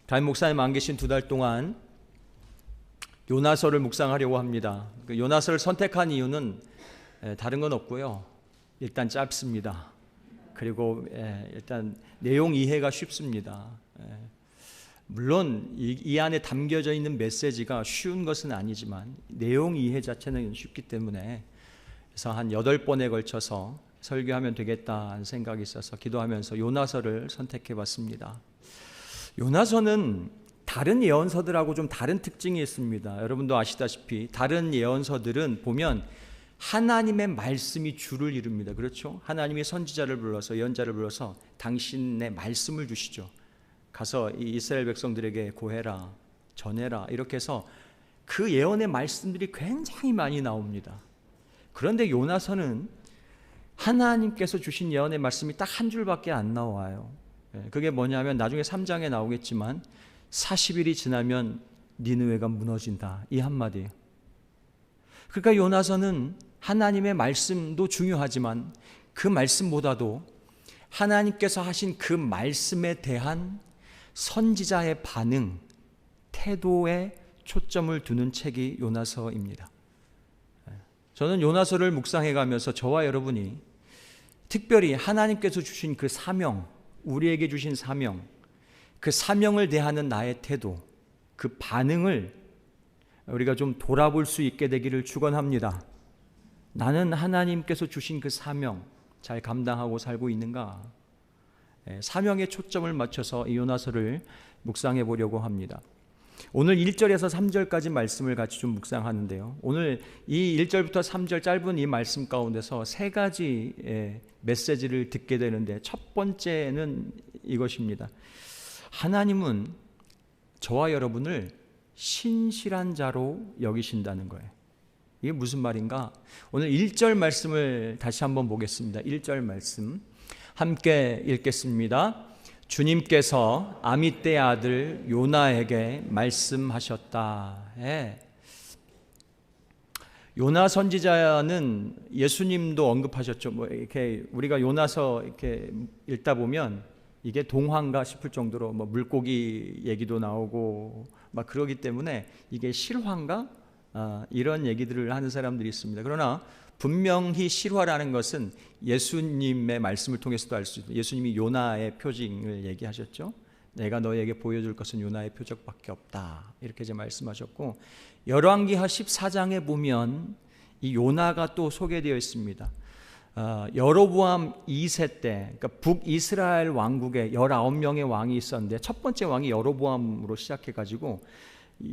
담임 목사님 안 계신 2달 동안 요나서를 묵상하려고 합니다. 요나서를 선택한 이유는 다른 건 없고요. 일단 짧습니다. 그리고 일단 내용 이해가 쉽습니다. 물론 이 안에 담겨져 있는 메시지가 쉬운 것은 아니지만 내용 이해 자체는 쉽기 때문에, 그래서 한 8번에 걸쳐서 설교하면 되겠다는 생각이 있어서 기도하면서 요나서를 선택해 봤습니다. 요나서는 다른 예언서들하고 좀 다른 특징이 있습니다. 여러분도 아시다시피 다른 예언서들은 보면 하나님의 말씀이 주를 이룹니다. 그렇죠? 하나님이 선지자를 불러서, 예언자를 불러서 당신의 말씀을 주시죠. 가서 이 이스라엘 백성들에게 고해라, 전해라, 이렇게 해서 그 예언의 말씀들이 굉장히 많이 나옵니다. 그런데 요나서는 하나님께서 주신 예언의 말씀이 딱 한 줄밖에 안 나와요. 그게 뭐냐면 나중에 3장에 나오겠지만 40일이 지나면 니느웨가 무너진다, 이 한마디예요. 그러니까 요나서는 하나님의 말씀도 중요하지만 그 말씀보다도 하나님께서 하신 그 말씀에 대한 선지자의 반응, 태도에 초점을 두는 책이 요나서입니다. 저는 요나서를 묵상해 가면서 저와 여러분이 특별히 하나님께서 주신 그 사명, 우리에게 주신 사명, 그 사명을 대하는 나의 태도, 그 반응을 우리가 좀 돌아볼 수 있게 되기를 축원합니다. 나는 하나님께서 주신 그 사명 잘 감당하고 살고 있는가? 사명에 초점을 맞춰서 이 요나서를 묵상해 보려고 합니다. 오늘 1절에서 3절까지 말씀을 같이 좀 묵상하는데요, 오늘 이 1절부터 3절 짧은 이 말씀 가운데서 3가지 메시지를 듣게 되는데, 첫 번째는 이것입니다. 하나님은 저와 여러분을 신실한 자로 여기신다는 거예요. 이게 무슨 말인가? 오늘 1절 말씀을 다시 한번 보겠습니다. 1절 말씀 함께 읽겠습니다. 주님께서 아미떼의 아들 요나에게 말씀하셨다. 요나 선지자는 예수님도 언급하셨죠. 이렇게 우리가 요나서 이렇게 읽다 보면 이게 동화인가 싶을 정도로 물고기 얘기도 나오고 막 그러기 때문에 이게 실화인가? 이런 얘기들을 하는 사람들이 있습니다. 그러나 분명히 실화라는 것은 예수님의 말씀을 통해서도 알 수 있어요. 예수님이 요나의 표징을 얘기하셨죠. 내가 너에게 보여줄 것은 요나의 표적밖에 없다, 이렇게 이제 말씀하셨고, 열왕기하 14장에 보면 이 요나가 또 소개되어 있습니다. 여로보암 2세 때, 그러니까 북이스라엘 왕국에 19명의 왕이 있었는데 첫 번째 왕이 여로보암으로 시작해가지고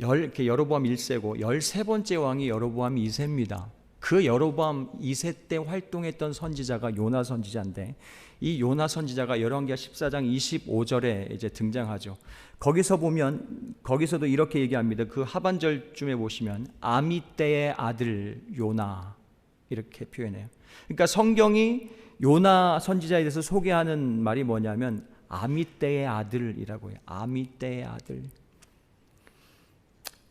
여로보암 1세고 13번째 왕이 여로보암 2세입니다. 그 여로보암 2세 때 활동했던 선지자가 요나 선지자인데, 이 요나 선지자가 열왕기하 14장 25절에 이제 등장하죠. 거기서 보면, 거기서도 이렇게 얘기합니다. 그 하반절쯤에 보시면 아미떼의 아들 요나, 이렇게 표현해요. 그러니까 성경이 요나 선지자에 대해서 소개하는 말이 뭐냐면 아미떼의 아들이라고 해요. 아미떼의 아들.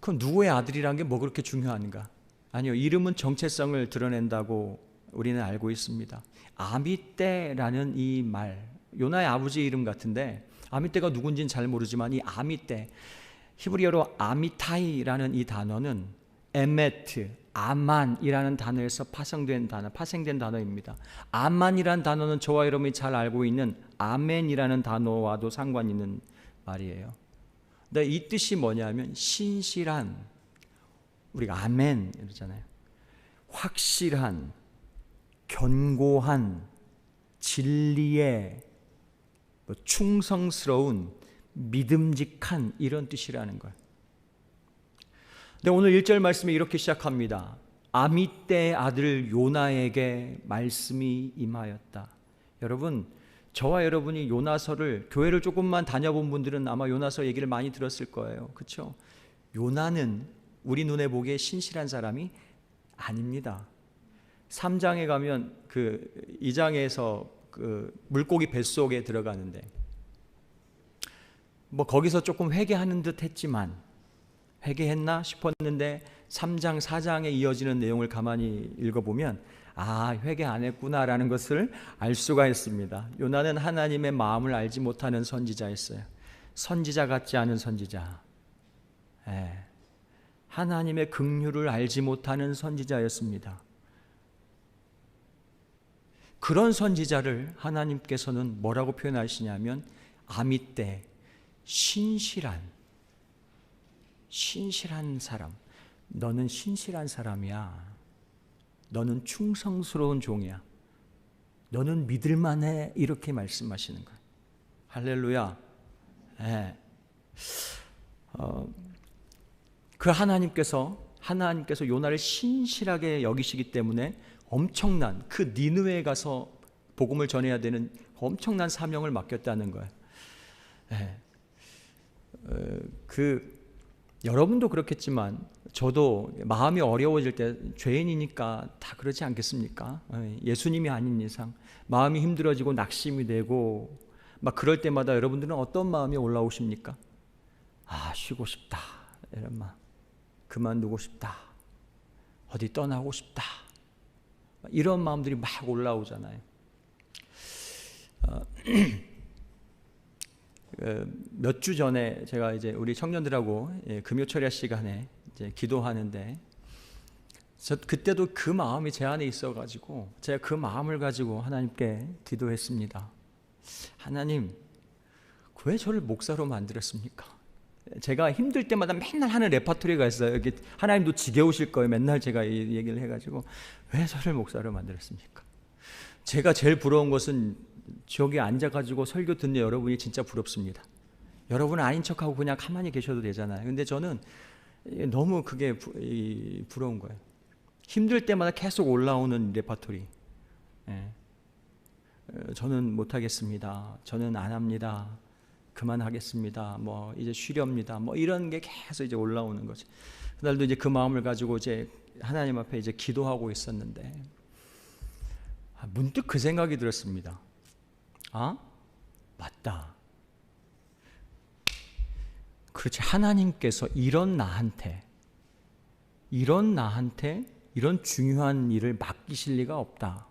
그럼 누구의 아들이라는 게 뭐 그렇게 중요한가? 아니요, 이름은 정체성을 드러낸다고 우리는 알고 있습니다. 아미떼라는 이 말, 요나의 아버지 이름 같은데 아미떼가 누군지는 잘 모르지만 이 아미떼, 히브리어로 아미타이라는 이 단어는 에메트, 아만이라는 단어에서 파생된 단어입니다. 아만이라는 단어는 저와 여러분이 잘 알고 있는 아멘이라는 단어와도 상관 있는 말이에요. 근데 이 뜻이 뭐냐면 신실한, 우리가 아멘 이러잖아요. 확실한, 견고한, 진리에 충성스러운, 믿음직한, 이런 뜻이라는 거예요. 근데 오늘 1절 말씀이 이렇게 시작합니다. 아미떼의 아들 요나에게 말씀이 임하였다. 여러분, 저와 여러분이 요나서를, 교회를 조금만 다녀본 분들은 아마 요나서 얘기를 많이 들었을 거예요. 그렇죠? 요나는 우리 눈에 보기에 신실한 사람이 아닙니다. 3장에 가면 그 2장에서 그 물고기 뱃속에 들어가는데 거기서 조금 회개하는 듯 했지만, 회개했나 싶었는데 3장 4장에 이어지는 내용을 가만히 읽어보면 회개 안 했구나라는 것을 알 수가 있습니다. 요나는 하나님의 마음을 알지 못하는 선지자였어요. 선지자 같지 않은 선지자, 하나님의 긍휼을 알지 못하는 선지자였습니다. 그런 선지자를 하나님께서는 뭐라고 표현하시냐면 아미떼, 신실한 사람. 너는 신실한 사람이야. 너는 충성스러운 종이야. 너는 믿을만해. 이렇게 말씀하시는 거예요. 할렐루야. 그 하나님께서 요나를 신실하게 여기시기 때문에 엄청난 그 니느웨에 가서 복음을 전해야 되는 엄청난 사명을 맡겼다는 거예요. 여러분도 그렇겠지만 저도 마음이 어려워질 때 죄인이니까 다 그렇지 않겠습니까? 예수님이 아닌 이상 마음이 힘들어지고 낙심이 되고 막 그럴 때마다 여러분들은 어떤 마음이 올라오십니까? 쉬고 싶다, 이런 마음. 그만두고 싶다, 어디 떠나고 싶다, 이런 마음들이 막 올라오잖아요. 몇 주 전에 제가 이제 우리 청년들하고 금요철야 시간에 이제 기도하는데, 그때도 그 마음이 제 안에 있어가지고 제가 그 마음을 가지고 하나님께 기도했습니다. 하나님, 왜 저를 목사로 만들었습니까? 제가 힘들 때마다 맨날 하는 레파토리가 있어요. 여기 하나님도 지겨우실 거예요. 맨날 제가 이 얘기를 해가지고 왜 저를 목사로 만들었습니까? 제가 제일 부러운 것은 저기 앉아가지고 설교 듣는 여러분이 진짜 부럽습니다. 여러분은 아닌 척하고 그냥 가만히 계셔도 되잖아요. 근데 저는 너무 그게 부러운 거예요. 힘들 때마다 계속 올라오는 레파토리. 저는 못하겠습니다. 저는 안 합니다. 그만하겠습니다. 이제 쉬렵니다. 이런 게 계속 이제 올라오는 거죠. 그날도 이제 그 마음을 가지고 이제 하나님 앞에 이제 기도하고 있었는데, 문득 그 생각이 들었습니다. 맞다. 그렇지. 하나님께서 이런 나한테 이런 중요한 일을 맡기실 리가 없다.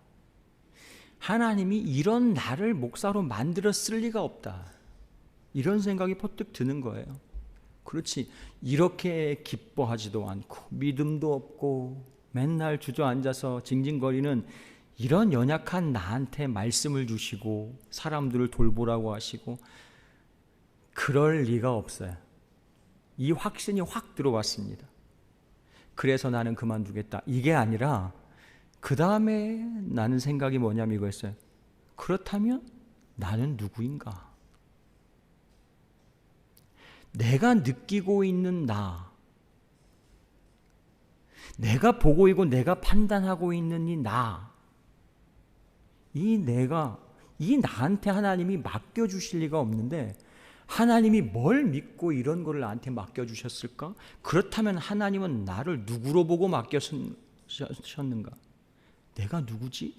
하나님이 이런 나를 목사로 만들었을 리가 없다. 이런 생각이 퍼뜩 드는 거예요. 그렇지. 이렇게 기뻐하지도 않고 믿음도 없고 맨날 주저앉아서 징징거리는 이런 연약한 나한테 말씀을 주시고 사람들을 돌보라고 하시고 그럴 리가 없어요. 이 확신이 확 들어왔습니다. 그래서 나는 그만두겠다. 이게 아니라 그 다음에 나는 생각이 뭐냐면 이거였어요. 그렇다면 나는 누구인가? 내가 느끼고 있는 내가 보고 있고 내가 판단하고 있는 이 나한테 하나님이 맡겨주실 리가 없는데 하나님이 뭘 믿고 이런 거를 나한테 맡겨주셨을까? 그렇다면 하나님은 나를 누구로 보고 맡겨주셨는가? 내가 누구지?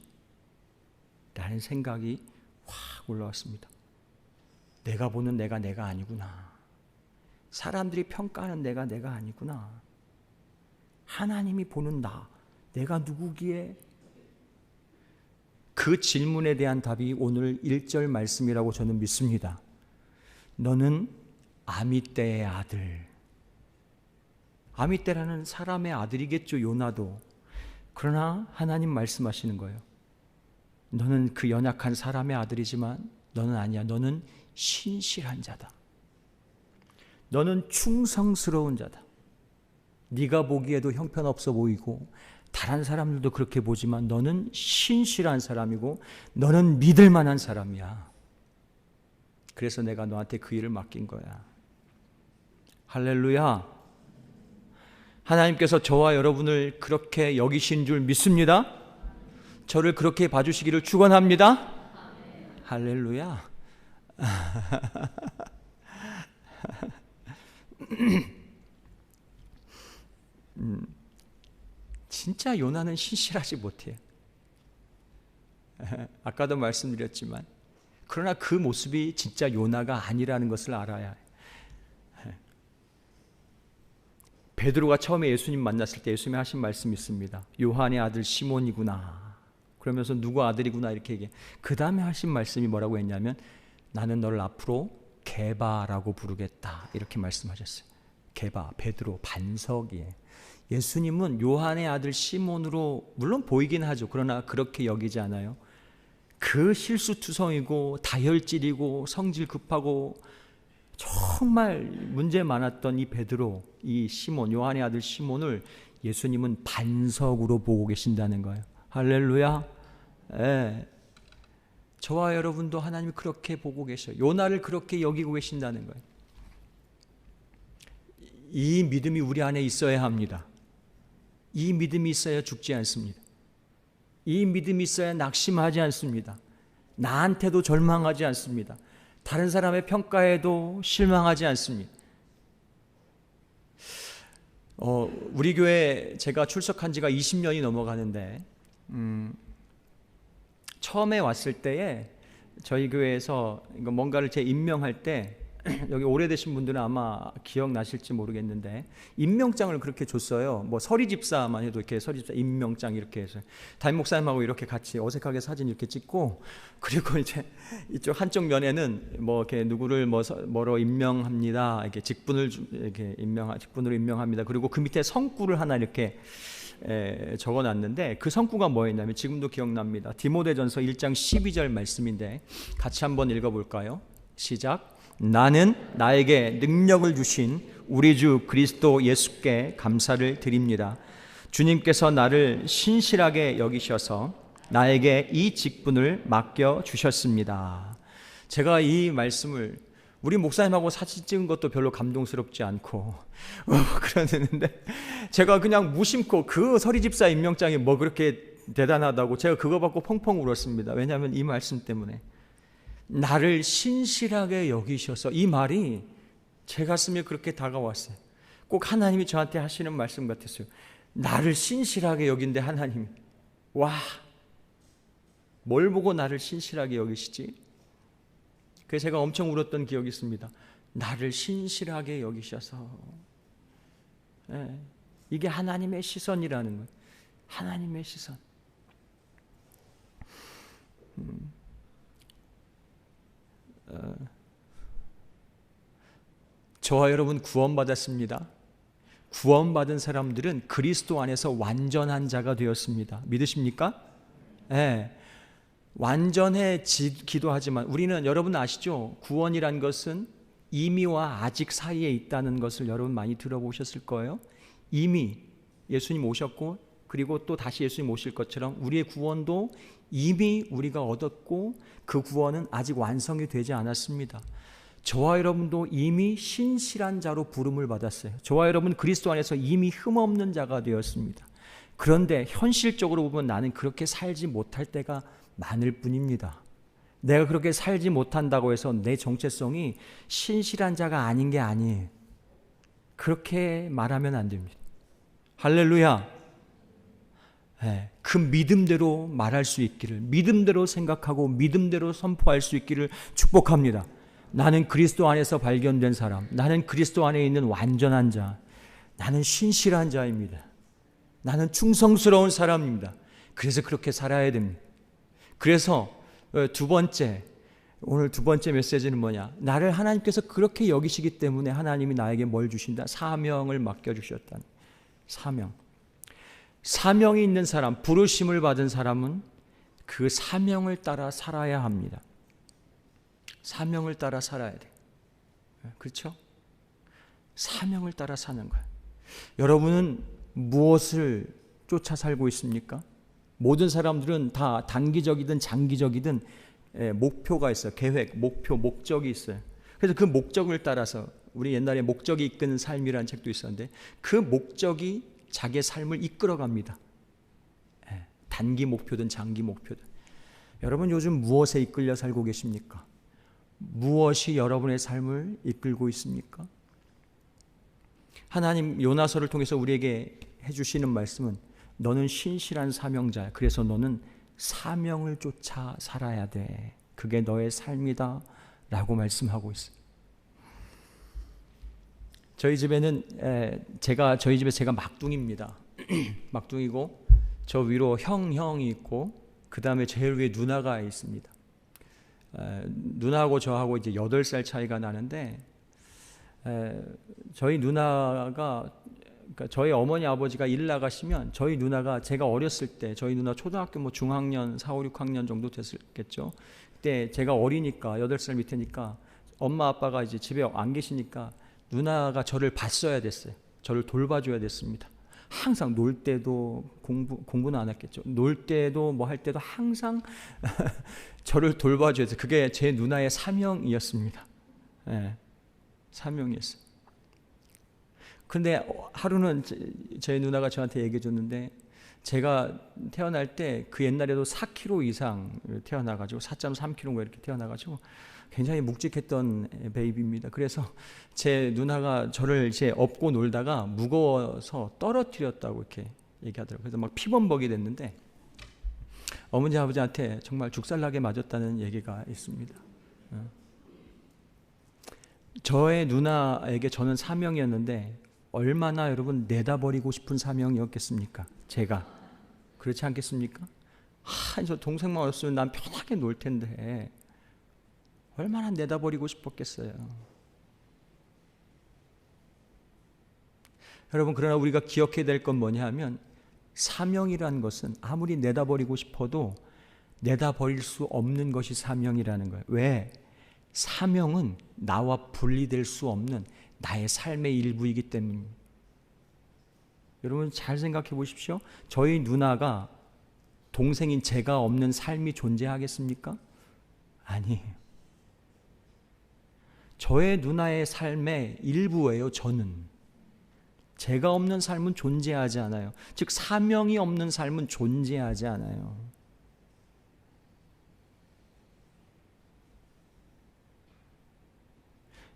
라는 생각이 확 올라왔습니다. 내가 보는 내가 아니구나. 사람들이 평가하는 내가 아니구나. 하나님이 보는 내가 누구기에? 그 질문에 대한 답이 오늘 1절 말씀이라고 저는 믿습니다. 너는 아미떼의 아들. 아미떼라는 사람의 아들이겠죠, 요나도. 그러나 하나님 말씀하시는 거예요. 너는 그 연약한 사람의 아들이지만 너는 아니야. 너는 신실한 자다. 너는 충성스러운 자다. 네가 보기에도 형편없어 보이고 다른 사람들도 그렇게 보지만 너는 신실한 사람이고 너는 믿을 만한 사람이야. 그래서 내가 너한테 그 일을 맡긴 거야. 할렐루야. 하나님께서 저와 여러분을 그렇게 여기신 줄 믿습니다. 저를 그렇게 봐주시기를 축원합니다. 할렐루야. 진짜 요나는 신실하지 못해요. 아까도 말씀드렸지만 그러나 그 모습이 진짜 요나가 아니라는 것을 알아야 해요. 베드로가 처음에 예수님 만났을 때 예수님이 하신 말씀이 있습니다. 요한의 아들 시몬이구나. 그러면서 누구 아들이구나 이렇게 얘기해. 그 다음에 하신 말씀이 뭐라고 했냐면 나는 너를 앞으로 게바라고 부르겠다 이렇게 말씀하셨어요. 게바, 베드로, 반석이에요. 예수님은 요한의 아들 시몬으로 물론 보이긴 하죠. 그러나 그렇게 여기지 않아요. 그 실수투성이고 다혈질이고 성질 급하고 정말 문제 많았던 이 베드로, 이 시몬, 요한의 아들 시몬을 예수님은 반석으로 보고 계신다는 거예요. 할렐루야. 예. 저와 여러분도 하나님이 그렇게 보고 계셔요. 요나를 그렇게 여기고 계신다는 거예요. 이 믿음이 우리 안에 있어야 합니다. 이 믿음이 있어야 죽지 않습니다. 이 믿음이 있어야 낙심하지 않습니다. 나한테도 절망하지 않습니다. 다른 사람의 평가에도 실망하지 않습니다. 우리 교회 제가 출석한 지가 20년이 넘어가는데 처음에 왔을 때에 저희 교회에서 뭔가를 임명할 때 여기 오래되신 분들은 아마 기억나실지 모르겠는데 임명장을 그렇게 줬어요. 뭐 서리집사만 해도 이렇게 서리집사 임명장 이렇게 해서 담임 목사님하고 이렇게 같이 어색하게 사진 이렇게 찍고, 그리고 이제 이쪽 한쪽 면에는 뭐 이렇게 누구를 뭐로 임명합니다. 이렇게 직분을 이렇게 직분으로 임명합니다. 그리고 그 밑에 성구를 하나 이렇게 적어놨는데 그 성구가 뭐였냐면 지금도 기억납니다. 디모데전서 1장 12절 말씀인데 같이 한번 읽어볼까요? 시작. 나는 나에게 능력을 주신 우리 주 그리스도 예수께 감사를 드립니다. 주님께서 나를 신실하게 여기셔서 나에게 이 직분을 맡겨 주셨습니다. 제가 이 말씀을 우리 목사님하고 사진 찍은 것도 별로 감동스럽지 않고 그러는데 제가 그냥 무심코 그 서리집사 임명장이 뭐 그렇게 대단하다고 제가 그거 받고 펑펑 울었습니다. 왜냐하면 이 말씀 때문에 나를 신실하게 여기셔서, 이 말이 제 가슴에 그렇게 다가왔어요. 꼭 하나님이 저한테 하시는 말씀 같았어요. 나를 신실하게 여긴데 하나님이, 와, 뭘 보고 나를 신실하게 여기시지? 그래서 제가 엄청 울었던 기억이 있습니다. 나를 신실하게 여기셔서. 네, 이게 하나님의 시선이라는 거예요. 하나님의 시선. 저와 여러분 구원받았습니다. 구원받은 사람들은 그리스도 안에서 완전한 자가 되었습니다. 믿으십니까? 네. 완전해지기도 하지만 우리는, 여러분 아시죠? 구원이란 것은 이미와 아직 사이에 있다는 것을 여러분 많이 들어보셨을 거예요. 이미 예수님 오셨고 그리고 또 다시 예수님 오실 것처럼 우리의 구원도 이미 우리가 얻었고 그 구원은 아직 완성이 되지 않았습니다. 저와 여러분도 이미 신실한 자로 부름을 받았어요. 저와 여러분 그리스도 안에서 이미 흠없는 자가 되었습니다. 그런데 현실적으로 보면 나는 그렇게 살지 못할 때가 많을 뿐입니다. 내가 그렇게 살지 못한다고 해서 내 정체성이 신실한 자가 아닌 게 아니에요. 그렇게 말하면 안 됩니다. 할렐루야. 네, 그 믿음대로 말할 수 있기를, 믿음대로 생각하고 믿음대로 선포할 수 있기를 축복합니다. 나는 그리스도 안에서 발견된 사람, 나는 그리스도 안에 있는 완전한 자, 나는 신실한 자입니다. 나는 충성스러운 사람입니다. 그래서 그렇게 살아야 됩니다. 그래서 오늘 두 번째 메시지는 뭐냐? 나를 하나님께서 그렇게 여기시기 때문에 하나님이 나에게 뭘 주신다? 사명을 맡겨주셨다. 사명이 있는 사람, 부르심을 받은 사람은 그 사명을 따라 살아야 합니다. 사명을 따라 살아야 돼. 그렇죠? 사명을 따라 사는 거예요. 여러분은 무엇을 쫓아 살고 있습니까? 모든 사람들은 다 단기적이든 장기적이든 목표가 있어요. 계획, 목표, 목적이 있어요. 그래서 그 목적을 따라서, 우리 옛날에 목적이 이끄는 삶이라는 책도 있었는데 그 목적이 자기의 삶을 이끌어갑니다. 단기 목표든 장기 목표든. 여러분 요즘 무엇에 이끌려 살고 계십니까? 무엇이 여러분의 삶을 이끌고 있습니까? 하나님 요나서를 통해서 우리에게 해주시는 말씀은 너는 신실한 사명자야. 그래서 너는 사명을 쫓아 살아야 돼. 그게 너의 삶이다 라고 말씀하고 있어요. 저희 집에는 저희 집에 제가 막둥이입니다. 막둥이고 저 위로 형이 있고 그 다음에 제일 위에 누나가 있습니다. 누나하고 저하고 이제 8살 차이가 나는데 저희 누나가 그러니까 저희 어머니 아버지가 일 나가시면 저희 누나가 제가 어렸을 때 저희 누나 초등학교 뭐 중학년 4, 5, 6학년 정도 됐겠죠. 그때 제가 어리니까 8살 밑이니까 엄마 아빠가 이제 집에 안 계시니까 누나가 저를 봤어야 됐어요. 저를 돌봐줘야 됐습니다. 항상 놀 때도 공부는 안 했겠죠. 놀 때도 뭐 할 때도 항상 저를 돌봐줘야 됐어요. 그게 제 누나의 사명이었습니다. 네, 사명이었어요. 근데 하루는 제 누나가 저한테 얘기해 줬는데 제가 태어날 때 그 옛날에도 4kg 이상 태어나가지고 4.3kg 이렇게 태어나가지고 굉장히 묵직했던 베이비입니다. 그래서 제 누나가 저를 이제 업고 놀다가 무거워서 떨어뜨렸다고 이렇게 얘기하더라고요. 그래서 막 피범벅이 됐는데 어머니 아버지한테 정말 죽살나게 맞았다는 얘기가 있습니다. 저의 누나에게 저는 사명이었는데 얼마나 여러분 내다버리고 싶은 사명이었겠습니까? 제가 그렇지 않겠습니까? 저 동생만 없으면 난 편하게 놀 텐데 얼마나 내다버리고 싶었겠어요. 여러분, 그러나 우리가 기억해야 될 건 뭐냐 하면 사명이라는 것은 아무리 내다버리고 싶어도 내다버릴 수 없는 것이 사명이라는 거예요. 왜? 사명은 나와 분리될 수 없는 나의 삶의 일부이기 때문입니다. 여러분 잘 생각해 보십시오. 저희 누나가 동생인 제가 없는 삶이 존재하겠습니까? 아니에요. 저의 누나의 삶의 일부예요. 저는 제가 없는 삶은 존재하지 않아요. 즉 사명이 없는 삶은 존재하지 않아요.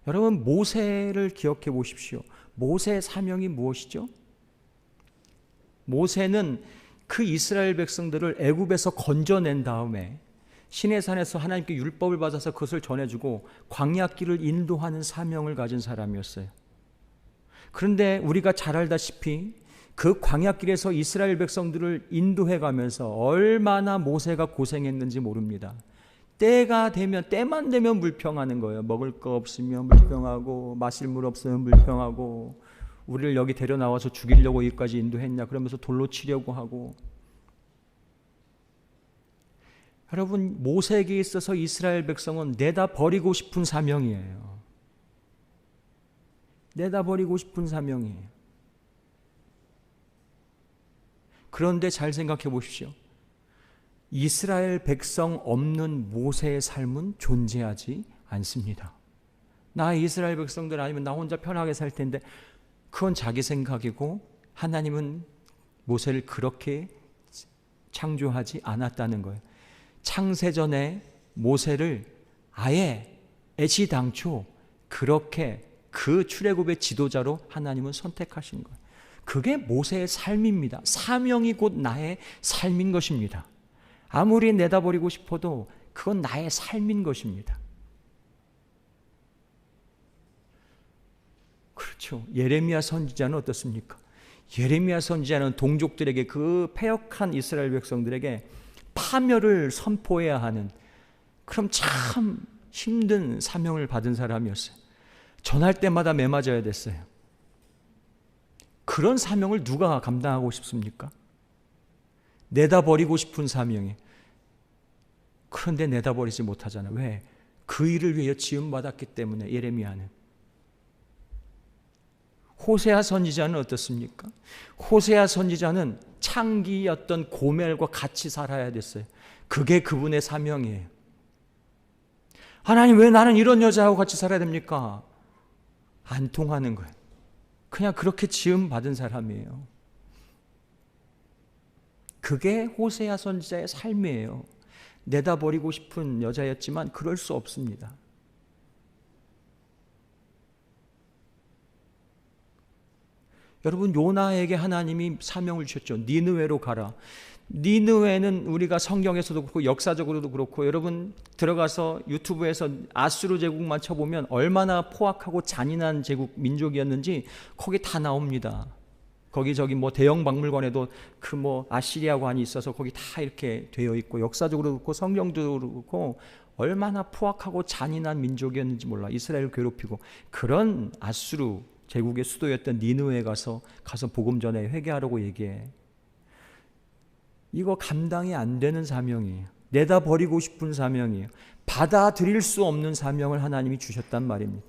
여러분 모세를 기억해 보십시오. 모세의 사명이 무엇이죠? 모세는 그 이스라엘 백성들을 애굽에서 건져낸 다음에 시내산에서 하나님께 율법을 받아서 그것을 전해주고 광야길을 인도하는 사명을 가진 사람이었어요. 그런데 우리가 잘 알다시피 그 광야길에서 이스라엘 백성들을 인도해 가면서 얼마나 모세가 고생했는지 모릅니다. 때가 되면 때만 되면 불평하는 거예요. 먹을 거 없으면 불평하고 마실 물 없으면 불평하고 우리를 여기 데려 나와서 죽이려고 여기까지 인도했냐 그러면서 돌로 치려고 하고. 여러분 모세에게 있어서 이스라엘 백성은 내다버리고 싶은 사명이에요. 내다버리고 싶은 사명이에요. 그런데 잘 생각해 보십시오. 이스라엘 백성 없는 모세의 삶은 존재하지 않습니다. 나 이스라엘 백성들 아니면 나 혼자 편하게 살 텐데 그건 자기 생각이고 하나님은 모세를 그렇게 창조하지 않았다는 거예요. 창세전에 모세를 아예 애시당초 그렇게 그 출애굽의 지도자로 하나님은 선택하신 거예요. 그게 모세의 삶입니다. 사명이 곧 나의 삶인 것입니다. 아무리 내다버리고 싶어도 그건 나의 삶인 것입니다. 그렇죠. 예레미야 선지자는 어떻습니까? 예레미야 선지자는 동족들에게 그 패역한 이스라엘 백성들에게 파멸을 선포해야 하는 그럼 참 힘든 사명을 받은 사람이었어요. 전할 때마다 매맞아야 됐어요. 그런 사명을 누가 감당하고 싶습니까? 내다버리고 싶은 사명이. 그런데 내다버리지 못하잖아요. 왜? 그 일을 위해 지음받았기 때문에. 예레미야는. 호세아 선지자는 어떻습니까? 호세아 선지자는 창기였던 고멜과 같이 살아야 됐어요. 그게 그분의 사명이에요. 하나님 왜 나는 이런 여자하고 같이 살아야 됩니까? 안 통하는 거예요. 그냥 그렇게 지음받은 사람이에요. 그게 호세아 선지자의 삶이에요. 내다버리고 싶은 여자였지만 그럴 수 없습니다. 여러분 요나에게 하나님이 사명을 주셨죠. 니느웨로 가라. 니느웨는 우리가 성경에서도 그렇고 역사적으로도 그렇고 여러분 들어가서 유튜브에서 아수르 제국만 쳐보면 얼마나 포악하고 잔인한 제국 민족이었는지 거기 다 나옵니다. 거기저기 뭐 대형 박물관에도 그 뭐 아시리아관이 있어서 거기 다 이렇게 되어 있고, 역사적으로 그렇고 성경도 그렇고 얼마나 포악하고 잔인한 민족이었는지 몰라. 이스라엘을 괴롭히고. 그런 아수르 제국의 수도였던 니느웨에 가서 복음 전에 회개하라고 얘기해. 이거 감당이 안 되는 사명이에요. 내다버리고 싶은 사명이에요. 받아들일 수 없는 사명을 하나님이 주셨단 말입니다.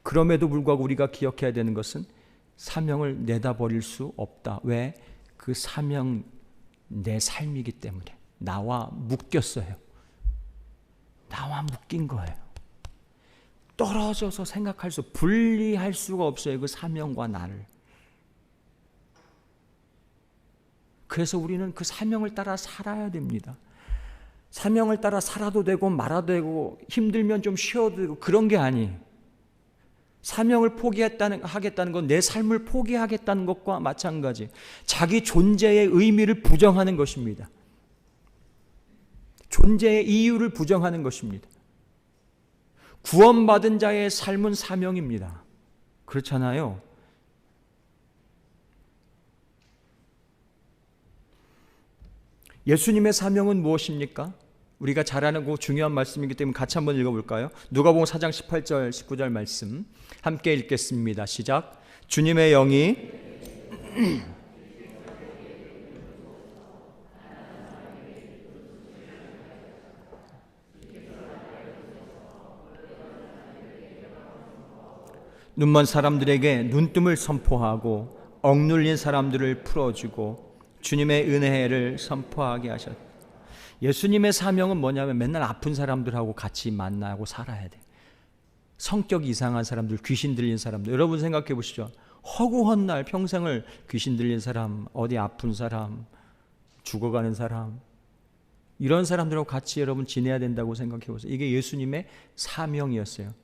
그럼에도 불구하고 우리가 기억해야 되는 것은 사명을 내다버릴 수 없다. 왜? 그 사명 내 삶이기 때문에. 나와 묶였어요. 나와 묶인 거예요. 떨어져서 분리할 수가 없어요. 그 사명과 나를. 그래서 우리는 그 사명을 따라 살아야 됩니다. 사명을 따라 살아도 되고 말아도 되고 힘들면 좀 쉬어도 되고 그런 게 아니에요. 사명을 하겠다는 건 내 삶을 포기하겠다는 것과 마찬가지. 자기 존재의 의미를 부정하는 것입니다. 존재의 이유를 부정하는 것입니다. 구원받은 자의 삶은 사명입니다. 그렇잖아요. 예수님의 사명은 무엇입니까? 우리가 잘 아는 그 중요한 말씀이기 때문에 같이 한번 읽어볼까요? 누가복음 4장 18절 19절 말씀 함께 읽겠습니다. 시작. 주님의 영이 눈먼 사람들에게 눈뜸을 선포하고 억눌린 사람들을 풀어주고 주님의 은혜를 선포하게 하셨다. 예수님의 사명은 뭐냐면 맨날 아픈 사람들하고 같이 만나고 살아야 돼. 성격이 이상한 사람들, 귀신 들린 사람들. 여러분 생각해 보시죠. 허구한 날 평생을 귀신 들린 사람, 어디 아픈 사람, 죽어가는 사람, 이런 사람들하고 같이 여러분 지내야 된다고 생각해 보세요. 이게 예수님의 사명이었어요.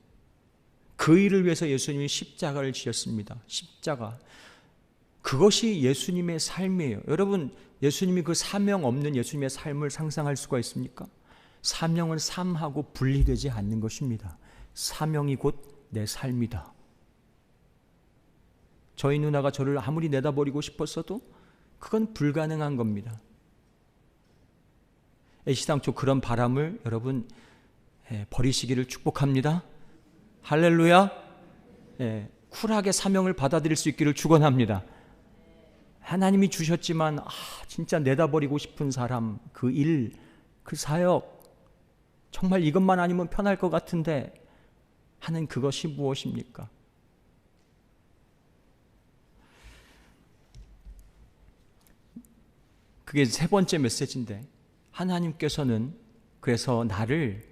그 일을 위해서 예수님이 십자가를 지었습니다. 십자가. 그것이 예수님의 삶이에요. 여러분, 예수님이 그 사명 없는 예수님의 삶을 상상할 수가 있습니까? 사명은 삶하고 분리되지 않는 것입니다. 사명이 곧 내 삶이다. 저희 누나가 저를 아무리 내다버리고 싶었어도 그건 불가능한 겁니다. 애시당초 그런 바람을 여러분 버리시기를 축복합니다. 할렐루야. 쿨하게 사명을 받아들일 수 있기를 축원합니다. 하나님이 주셨지만 진짜 내다버리고 싶은 사람, 그 일, 그 사역, 정말 이것만 아니면 편할 것 같은데 하는 그것이 무엇입니까? 그게 세 번째 메시지인데, 하나님께서는 그래서 나를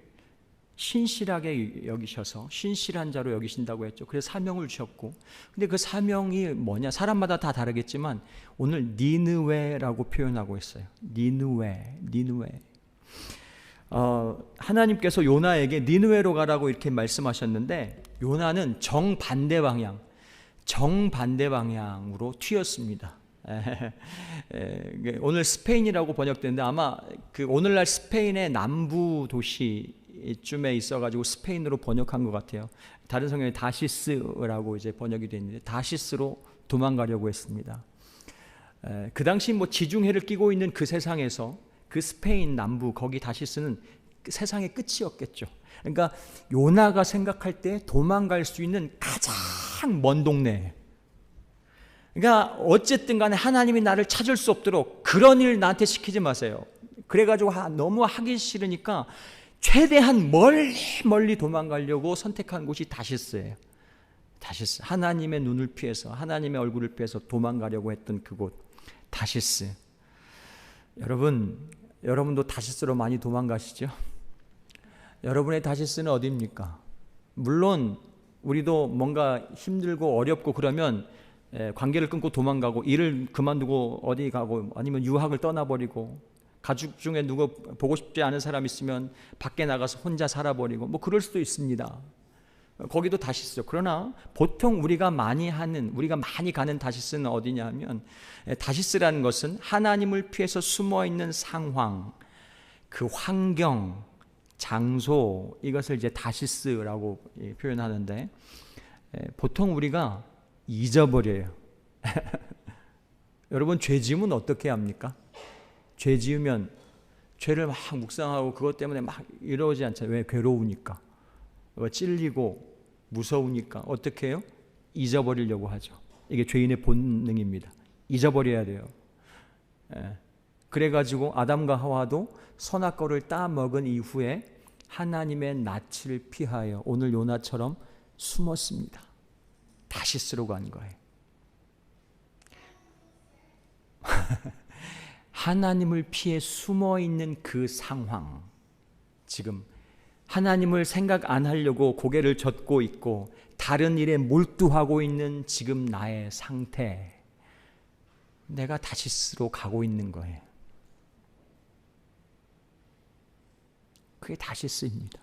신실하게 여기셔서 신실한 자로 여기신다고 했죠. 그래서 사명을 주셨고, 근데 그 사명이 뭐냐? 사람마다 다 다르겠지만 오늘 니느웨라고 표현하고 있어요. 니느웨. 하나님께서 요나에게 니느웨로 가라고 이렇게 말씀하셨는데, 요나는 정반대 방향으로 튀었습니다. 오늘 스페인이라고 번역되는데 아마 그 오늘날 스페인의 남부 도시쯤에 있어가지고 스페인으로 번역한 것 같아요. 다른 성경에 다시스라고 이제 번역이 되어 있는데 다시스로 도망가려고 했습니다. 그 당시 뭐 지중해를 끼고 있는 그 세상에서 그 스페인 남부 거기 다시스는 세상의 끝이었겠죠. 그러니까 요나가 생각할 때 도망갈 수 있는 가장 먼 동네. 그러니까 어쨌든 간에 하나님이 나를 찾을 수 없도록 그런 일 나한테 시키지 마세요. 그래가지고 너무 하기 싫으니까 최대한 멀리 도망가려고 선택한 곳이 다시스예요. 다시스. 하나님의 눈을 피해서, 하나님의 얼굴을 피해서 도망가려고 했던 그곳 다시스. 여러분도 다시스로 많이 도망가시죠? 여러분의 다시스는 어디입니까? 물론 우리도 뭔가 힘들고 어렵고 그러면 관계를 끊고 도망가고 일을 그만두고 어디 가고 아니면 유학을 떠나버리고 가족 중에 누구 보고 싶지 않은 사람 있으면 밖에 나가서 혼자 살아버리고 뭐 그럴 수도 있습니다. 거기도 다시스죠. 그러나 보통 우리가 많이 가는 다시스는 어디냐 하면, 다시스라는 것은 하나님을 피해서 숨어있는 상황, 그 환경, 장소, 이것을 이제 다시스라고 표현하는데, 보통 우리가 잊어버려요. 여러분, 죄 지으면 어떻게 합니까? 죄 지으면 죄를 막 묵상하고 그것 때문에 막 이러지 않잖아요. 왜? 괴로우니까, 찔리고 무서우니까 어떻게 해요? 잊어버리려고 하죠. 이게 죄인의 본능입니다. 잊어버려야 돼요. 그래가지고 아담과 하와도 선악과를 따먹은 이후에 하나님의 낯을 피하여 오늘 요나처럼 숨었습니다. 다시스로 간 거예요. 하나님을 피해 숨어 있는 그 상황, 지금 하나님을 생각 안 하려고 고개를 젓고 있고 다른 일에 몰두하고 있는 지금 나의 상태, 내가 다시스로 가고 있는 거예요. 그게 다시스입니다.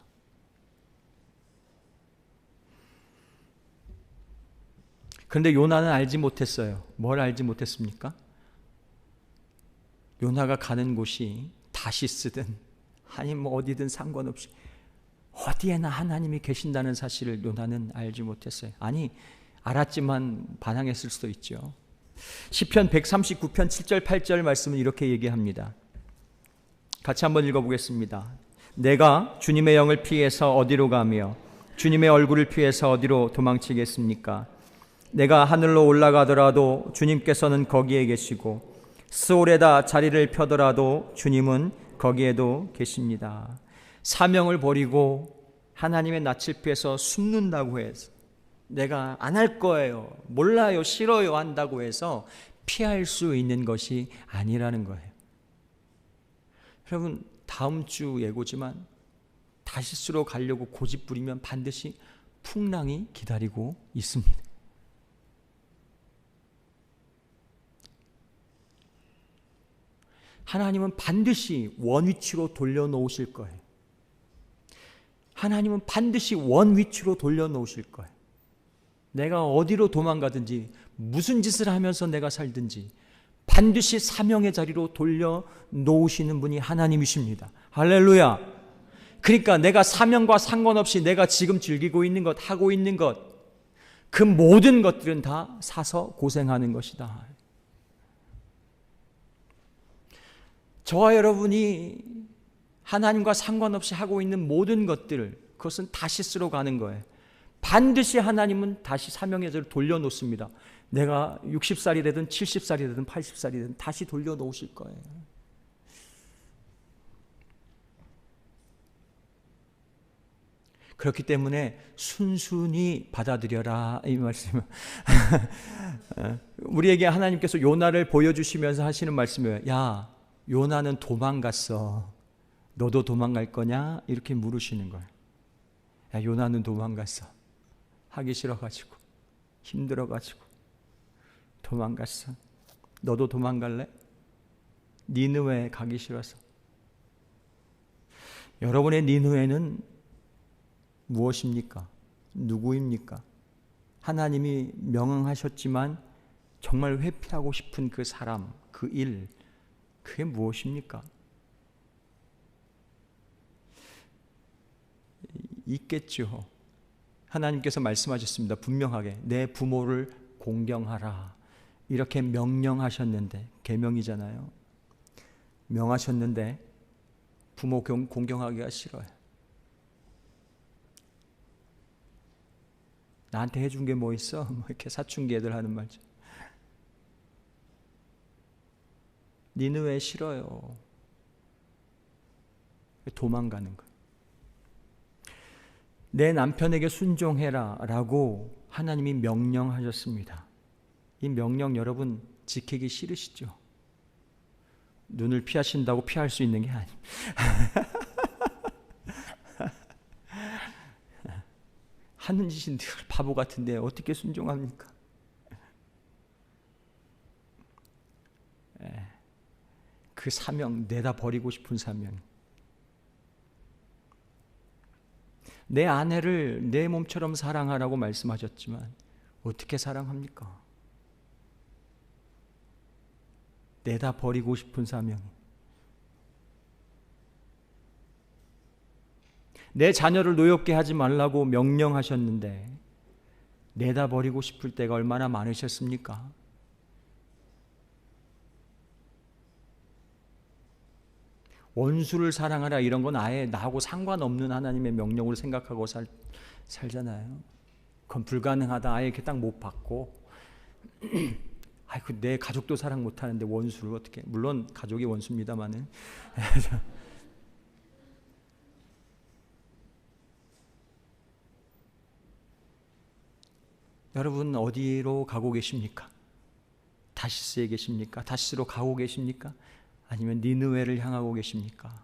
그런데 요나는 알지 못했어요. 뭘 알지 못했습니까? 요나가 가는 곳이 다시스든 아니 뭐 어디든 상관없이 어디에나 하나님이 계신다는 사실을 요나는 알지 못했어요. 아니, 알았지만 반항했을 수도 있죠. 시편 139편 7절 8절 말씀은 이렇게 얘기합니다. 같이 한번 읽어보겠습니다. 내가 주님의 영을 피해서 어디로 가며 주님의 얼굴을 피해서 어디로 도망치겠습니까? 내가 하늘로 올라가더라도 주님께서는 거기에 계시고 스올에다 자리를 펴더라도 주님은 거기에도 계십니다. 사명을 버리고 하나님의 낯을 피해서 숨는다고 해서, 내가 안 할 거예요, 몰라요, 싫어요 한다고 해서 피할 수 있는 것이 아니라는 거예요. 여러분, 다음 주 예고지만 다시스로 가려고 고집 부리면 반드시 풍랑이 기다리고 있습니다. 하나님은 반드시 원위치로 돌려놓으실 거예요. 하나님은 반드시 원위치로 돌려놓으실 거예요. 내가 어디로 도망가든지 무슨 짓을 하면서 내가 살든지 반드시 사명의 자리로 돌려놓으시는 분이 하나님이십니다. 할렐루야. 그러니까 내가 사명과 상관없이 내가 지금 즐기고 있는 것, 하고 있는 것, 그 모든 것들은 다 사서 고생하는 것이다. 저와 여러분이 하나님과 상관없이 하고 있는 모든 것들, 그것은 다시스로 가는 거예요. 반드시 하나님은 다시 사명의 자리를 돌려놓습니다. 내가 60살이 되든 70살이 되든 80살이 되든 다시 돌려놓으실 거예요. 그렇기 때문에 순순히 받아들여라, 이 말씀. 우리에게 하나님께서 요나를 보여주시면서 하시는 말씀이에요. 야, 요나는 도망갔어. 너도 도망갈 거냐? 이렇게 물으시는 거예요. 야, 요나는 도망갔어. 하기 싫어가지고, 힘들어가지고 도망갔어. 너도 도망갈래? 니느웨 가기 싫어서. 여러분의 니느웨는 무엇입니까? 누구입니까? 하나님이 명령하셨지만 정말 회피하고 싶은 그 사람, 그 일, 그게 무엇입니까? 있겠죠. 하나님께서 말씀하셨습니다. 분명하게 내 부모를 공경하라, 이렇게 명령하셨는데, 계명이잖아요. 명하셨는데 부모 공경하기가 싫어요. 나한테 해준 게 뭐 있어? 뭐 이렇게 사춘기 애들 하는 말죠. 니느웨 싫어요. 도망가는 거예요. 내 남편에게 순종해라 라고 하나님이 명령하셨습니다. 이 명령 여러분 지키기 싫으시죠? 눈을 피하신다고 피할 수 있는 게 아닙니다. 하는 짓이 늘 바보 같은데 어떻게 순종합니까? 그 사명, 내다 버리고 싶은 사명. 내 아내를 내 몸처럼 사랑하라고 말씀하셨지만 어떻게 사랑합니까? 내다 버리고 싶은 사명. 내 자녀를 노엽게 하지 말라고 명령하셨는데 내다버리고 싶을 때가 얼마나 많으셨습니까? 원수를 사랑하라 이런 건 아예 나하고 상관없는 하나님의 명령으로 생각하고 살잖아요. 그건 불가능하다. 아예 이렇게 딱 못 받고 아이고 내 가족도 사랑 못하는데 원수를 어떻게, 물론 가족이 원수입니다마는 여러분 어디로 가고 계십니까? 다시스에 계십니까? 다시스로 가고 계십니까? 아니면 니느웨를 향하고 계십니까?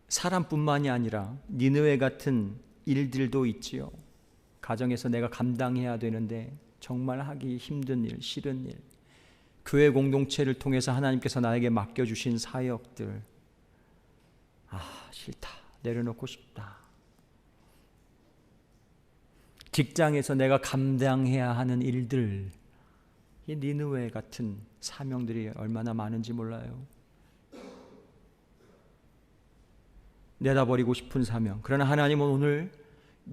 사람뿐만이 아니라 니느웨 같은 일들도 있지요. 가정에서 내가 감당해야 되는데 정말 하기 힘든 일, 싫은 일, 교회 공동체를 통해서 하나님께서 나에게 맡겨주신 사역들, 싫다, 내려놓고 싶다. 직장에서 내가 감당해야 하는 일들, 이 니느웨 같은 사명들이 얼마나 많은지 몰라요. 내다버리고 싶은 사명. 그러나 하나님은 오늘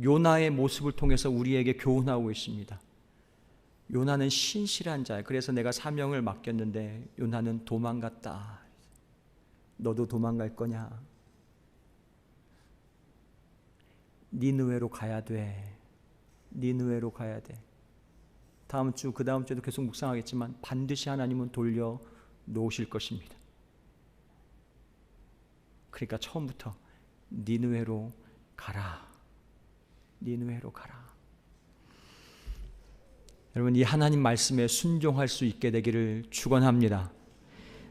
요나의 모습을 통해서 우리에게 교훈하고 있습니다. 요나는 신실한 자야. 그래서 내가 사명을 맡겼는데 요나는 도망갔다. 너도 도망갈 거냐? 니느웨로 가야 돼. 니느웨로 가야 돼. 다음 주, 그 다음 주에도 계속 묵상하겠지만 반드시 하나님은 돌려 놓으실 것입니다. 그러니까 처음부터 니느웨로 가라. 니느웨로 가라. 여러분, 이 하나님 말씀에 순종할 수 있게 되기를 축원합니다.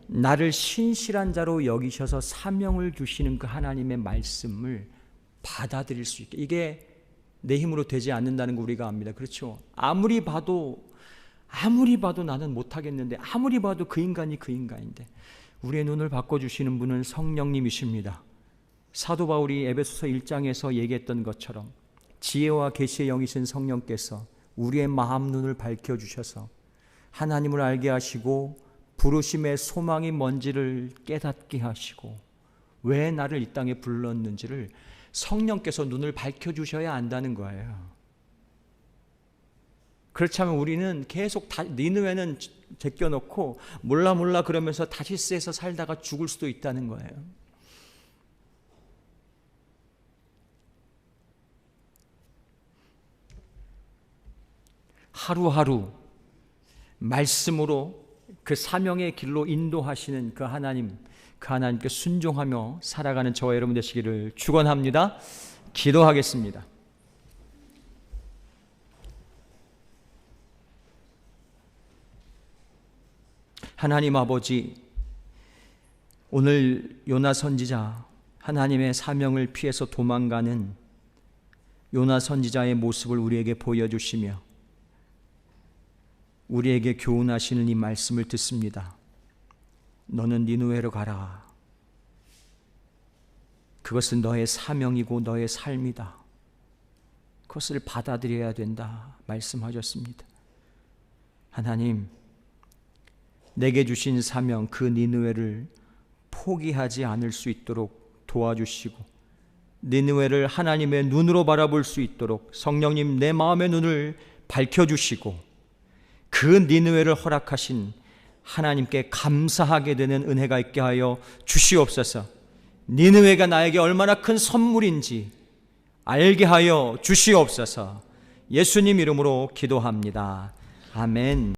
나를 신실한 자로 여기셔서 사명을 주시는 그 하나님의 말씀을 받아들일 수 있게, 이게 내 힘으로 되지 않는다는 거 우리가 압니다. 그렇죠? 아무리 봐도 나는 못하겠는데, 아무리 봐도 그 인간이 그 인간인데, 우리의 눈을 바꿔주시는 분은 성령님이십니다. 사도 바울이 에베소서 1장에서 얘기했던 것처럼 지혜와 계시의 영이신 성령께서 우리의 마음 눈을 밝혀주셔서 하나님을 알게 하시고 부르심의 소망이 뭔지를 깨닫게 하시고 왜 나를 이 땅에 불렀는지를 성령께서 눈을 밝혀주셔야 안다는 거예요. 그렇지 않으면 우리는 계속 니느웨는 제껴놓고 몰라 그러면서 다시스에서 살다가 죽을 수도 있다는 거예요. 하루하루 말씀으로 그 사명의 길로 인도하시는 그 하나님께 순종하며 살아가는 저와 여러분 되시기를 축원합니다. 기도하겠습니다. 하나님 아버지, 오늘 요나 선지자, 하나님의 사명을 피해서 도망가는 요나 선지자의 모습을 우리에게 보여주시며 우리에게 교훈하시는 이 말씀을 듣습니다. 너는 니느웨로 가라. 그것은 너의 사명이고 너의 삶이다. 그것을 받아들여야 된다 말씀하셨습니다. 하나님, 내게 주신 사명 그 니느웨를 포기하지 않을 수 있도록 도와주시고 니느웨를 하나님의 눈으로 바라볼 수 있도록 성령님 내 마음의 눈을 밝혀주시고 그 니느웨를 허락하신 하나님께 감사하게 되는 은혜가 있게 하여 주시옵소서. 니느웨가 나에게 얼마나 큰 선물인지 알게 하여 주시옵소서. 예수님 이름으로 기도합니다. 아멘.